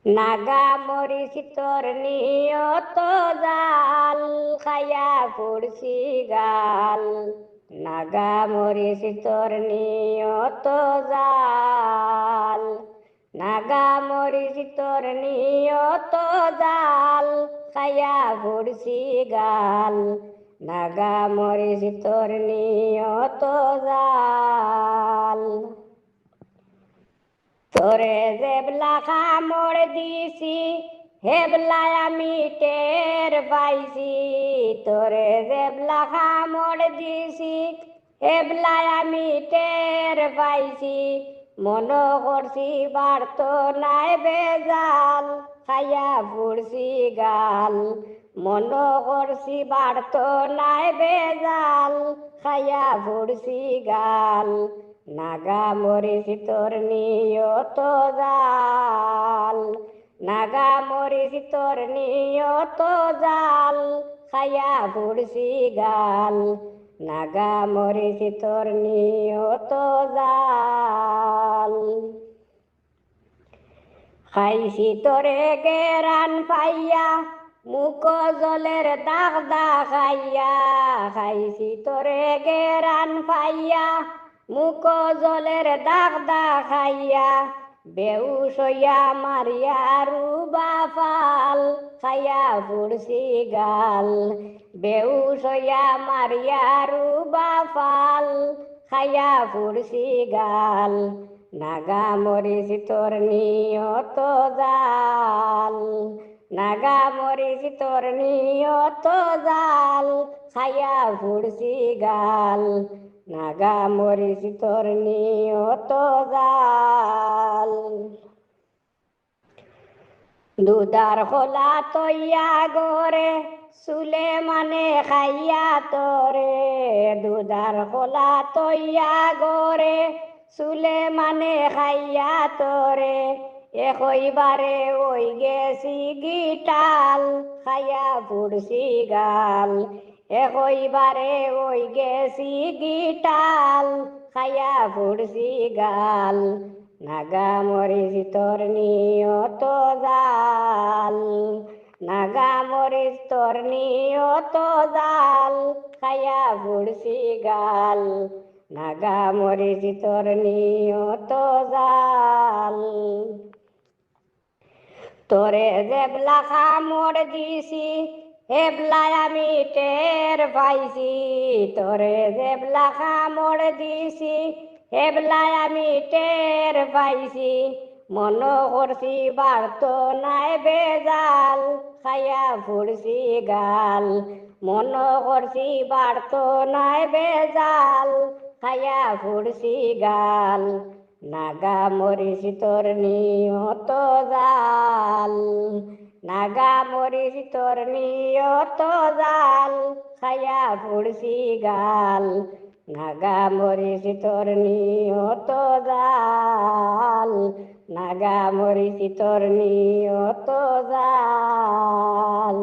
নাগা মরিচ তোর নিয়ত জাল খায়া পড়ছি গাল। নাগা মরিচ তোর নিয়ত জাল। নাগা মরিচ তোর নিয়ত জাল খায়া পড়ছি গাল। নাগা মরিচ তোর নিয়ত জাল। তোরে যেবলা কামড় দিছি হেবলাই আমি টের পাইছি। তোরে যেবলা কামড় দিছি হেবলাই আমি টের পাইছি। মন করছি বার্ত নাই বেজাল খাইয়া পড়ছি গাল। মন করছি বার্ত নাই বেজাল খাইয়া পড়ছি গাল। নাগা মরিচ তোর নিয়ত জাল। নাগা মরিচ তোর নিয়ত জাল খাইয়া পড়ছি গাল। নাগা মরিচ তোর নিয়ত জাল। খাইছি তোরে গেরান পাইয়া মুখ জলের দাগ দেখাইয়া। খাইছি তোরে গেরান পাইয়া মুখ জলের দাগ দেখাইয়া। বেউস হইয়া মারিয়া রুবা ফাল খাইয়া পড়ছি গাল। বেউস হইয়া মারিয়া রুবা ফাল খাইয়া পড়ছি গাল। নাগা মরিচ তোর নিয়ত জাল। নাগা মরিচ তোর নিয়ত জাল খাইয়া পড়ছি গাল। নাগা মরিচ তোর নিয়ত জাল। দুধার খোলা তৈয়া গরে চুলে মানে খাইয়া তোরে। দুধার খোলা তৈয়া গরে চুলে মানে খাইয়া তোরে। একইবারে ওই গেছি গিটাল খাইয়া পড়ছি গাল। একইবারে ওই গেছি গিটাল খাইয়া পড়ছি গাল। নাগা মরিচ তোর নিয়ত জাল। নাগা মরিচ তোর নিয়ত জাল খাইয়া পড়ছি গাল। নাগা মরিচ তোর নিয়ত জাল। তোরে যেবলা কামড় দিছি হেবলাই আমি টের পাইছি। তোরে যেবলা কামড় দিছি হেবলাই আমি টের পাইছি। মন করছি বার্ত নাই বেজাল খাইয়া পড়ছি গাল। মন করছি বার্ত নাই বেজাল খাইয়া পড়ছি গাল। নাগা মরিচ তোর নিয়ত জাল। নাগা মরিচ তোর নিয়ত জাল খাইয়া পড়ছি গাল। নাগা মরিচ তোর নিয়ত জাল। নাগা মরিচ তোর নিয়ত জাল।